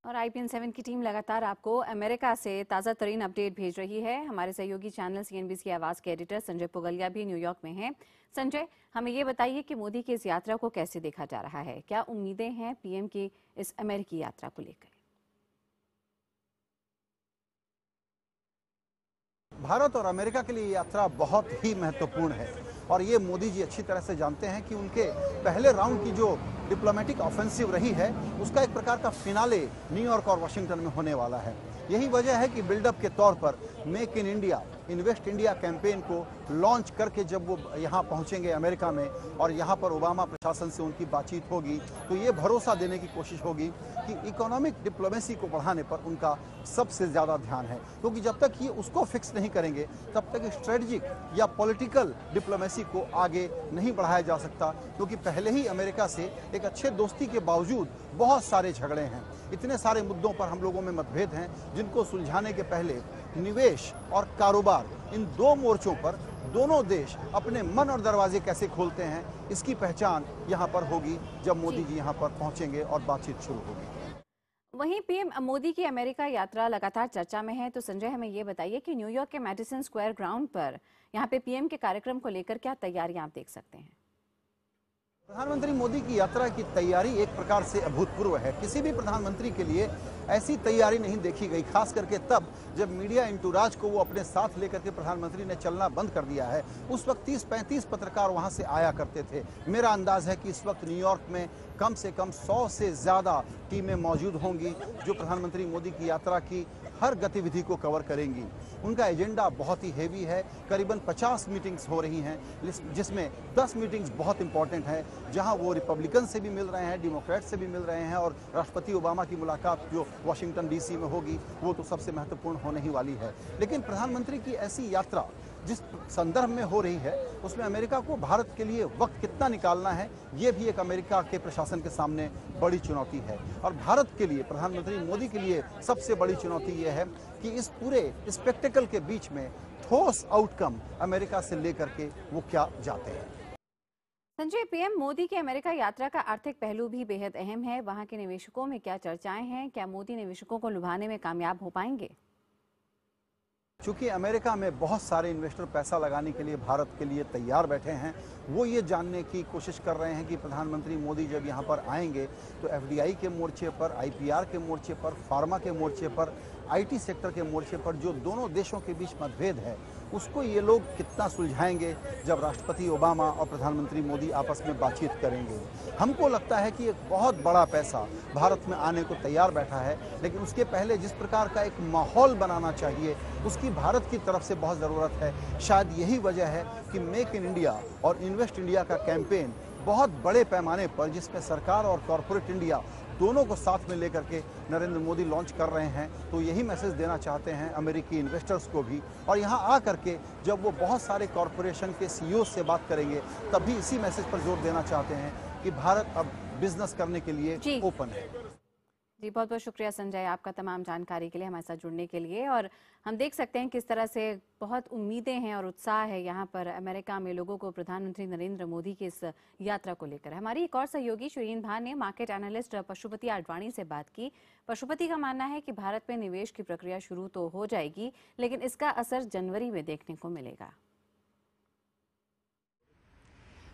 और IPN7 की team लगातार आपको अमेरिका से ताज़ा तरीन अपडेट भेज रही है। हमारे सहयोगी चैनल CNBC आवाज़ के एडिटर संजय पुगलिया भी न्यूयॉर्क में हैं। संजय, हमें ये बताइए कि मोदी की इस यात्रा को कैसे देखा जा रहा है? क्या उम्मीदें हैं पीएम की इस अमेरिकी यात्रा को लेकर? भारत और अमेरिका के लिए यात्रा बहुत ही महत्वपूर्ण है और ये मोदी जी अच्छी तरह से जानते हैं कि उनके पहले राउंड की जो डिप्लोमेटिक ऑफेंसिव रही है उसका एक प्रकार का फिनाले न्यूयॉर्क और वाशिंगटन में होने वाला है। यही वजह है कि बिल्डअप के तौर पर make in India, invest India campaign को लॉन्च करके जब वो यहाँ पहुँचेंगे अमेरिका में और यहाँ पर ओबामा प्रशासन से उनकी बातचीत होगी तो ये भरोसा देने की कोशिश होगी कि इकोनॉमिक डिप्लोमेसी को बढ़ाने पर उनका सबसे ज़्यादा ध्यान है, क्योंकि जब तक ये उसको फिक्स नहीं करेंगे तब तक स्ट्रेटजिक या पॉलिटिकल डिप्लोमेसी को आगे नहीं बढ़ाया जा सकता, क्योंकि पहले ही अमेरिका से एक अच्छे दोस्ती के बावजूद बहुत सारे झगड़े हैं। इतने सारे मुद्दों पर हम लोगों में मतभेद हैं जिनको सुलझाने के पहले निवेश और कारोबार, इन दो मोर्चों पर दोनों देश अपने मन और दरवाजे कैसे खोलते हैं इसकी पहचान यहाँ पर होगी जब मोदी जी यहाँ पर पहुँचेंगे और बातचीत शुरू होगी। वहीं पीएम मोदी की अमेरिका यात्रा लगातार चर्चा में है, तो संजय हमें ये बताइए कि न्यूयॉर्क के मैडिसन स्क्वायर ग्राउंड पर यहाँ पे पीएम के कार्यक्रम को लेकर क्या तैयारियां आप देख सकते हैं? प्रधानमंत्री मोदी की यात्रा की तैयारी एक प्रकार से अभूतपूर्व है। किसी भी प्रधानमंत्री के लिए ऐसी तैयारी नहीं देखी गई, खास करके तब जब मीडिया इंटूराज को वो अपने साथ लेकर के प्रधानमंत्री ने चलना बंद कर दिया है। उस वक्त 30-35 पत्रकार वहां से आया करते थे। मेरा अंदाज है कि इस वक्त न्यूयॉर्क में कम से कम 100 से ज्यादा टीमें मौजूद होंगी जो प्रधानमंत्री मोदी की यात्रा की हर गतिविधि को कवर करेंगी। उनका एजेंडा बहुत ही हेवी है, करीबन 50 मीटिंग्स हो रही हैं, जिसमें 10 मीटिंग्स बहुत इंपॉर्टेंट है, जहां वो रिपब्लिकन से भी मिल रहे हैं, डेमोक्रेट से भी मिल रहे हैं और राष्ट्रपति ओबामा की मुलाकात जो वाशिंगटन DC में होगी वो तो सबसे महत्वपूर्ण होने ही वाली है। लेकिन प्रधानमंत्री की ऐसी यात्रा जिस संदर्भ में हो रही है उसमें अमेरिका को भारत के लिए वक्त कितना निकालना है, ये भी एक अमेरिका के प्रशासन के सामने बड़ी चुनौती है। और भारत के लिए, प्रधानमंत्री मोदी के लिए सबसे बड़ी चुनौती ये है कि इस पूरे स्पेक्टेकल के बीच में ठोस आउटकम अमेरिका से लेकर के वो क्या जाते हैं। संजय, पीएम मोदी की अमेरिका यात्रा का आर्थिक पहलू भी बेहद अहम है। वहां के निवेशकों में क्या चर्चाएं हैं? क्या मोदी निवेशकों को लुभाने में कामयाब हो पाएंगे? चूंकि अमेरिका में बहुत सारे इन्वेस्टर पैसा लगाने के लिए भारत के लिए तैयार बैठे हैं, वो ये जानने की कोशिश कर रहे हैं कि प्रधानमंत्री मोदी जब यहाँ पर आएंगे तो FDI के मोर्चे पर, IPR के मोर्चे पर, फार्मा के मोर्चे पर, IT सेक्टर के मोर्चे पर जो दोनों देशों के बीच मतभेद है उसको ये लोग कितना सुलझाएंगे जब राष्ट्रपति ओबामा और प्रधानमंत्री मोदी आपस में बातचीत करेंगे। हमको लगता है कि एक बहुत बड़ा पैसा भारत में आने को तैयार बैठा है, लेकिन उसके पहले जिस प्रकार का एक माहौल बनाना चाहिए उसकी भारत की तरफ से बहुत ज़रूरत है। शायद यही वजह है कि मेक इन इंडिया और इन्वेस्ट इंडिया का कैंपेन बहुत बड़े पैमाने पर, जिसमें सरकार और कॉरपोरेट इंडिया दोनों को साथ में लेकर के नरेंद्र मोदी लॉन्च कर रहे हैं, तो यही मैसेज देना चाहते हैं अमेरिकी इन्वेस्टर्स को भी। और यहाँ आ करके जब वो बहुत सारे कॉरपोरेशन के CEO से बात करेंगे तब भी इसी मैसेज पर जोर देना चाहते हैं कि भारत अब बिजनेस करने के लिए ओपन है। जी, बहुत बहुत शुक्रिया संजय आपका तमाम जानकारी के लिए, हमारे साथ जुड़ने के लिए। और हम देख सकते हैं किस तरह से बहुत उम्मीदें हैं और उत्साह है यहाँ पर अमेरिका में लोगों को प्रधानमंत्री नरेंद्र मोदी की इस यात्रा को लेकर। हमारी एक और सहयोगी शिरीन भान ने मार्केट एनालिस्ट पशुपति आडवाणी से बात की। पशुपति का मानना है कि भारत में निवेश की प्रक्रिया शुरू तो हो जाएगी, लेकिन इसका असर जनवरी में देखने को मिलेगा।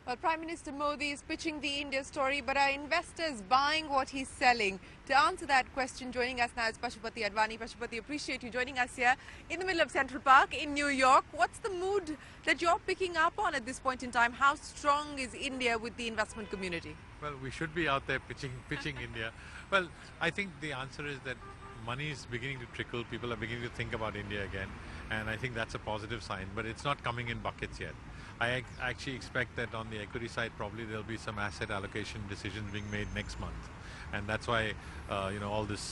Well, Prime Minister Modi is pitching the India story, but are investors buying what he's selling? To answer that question, joining us now is Pashupati Advani. Pashupati, appreciate you joining us here in the middle of Central Park in New York. What's the mood that you're picking up on at this point in time? How strong is India with the investment community? Well, we should be out there pitching India. Well, I think the answer is that money is beginning to trickle. People are beginning to think about India again, and I think that's a positive sign, but it's not coming in buckets yet. I actually expect that on the equity side, probably there'll be some asset allocation decisions being made next month. And that's why, all this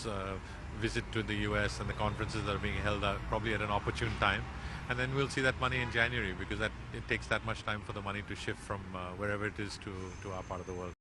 visit to the US and the conferences that are being held are probably at an opportune time. And then we'll see that money in January, because it takes that much time for the money to shift from wherever it is to our part of the world.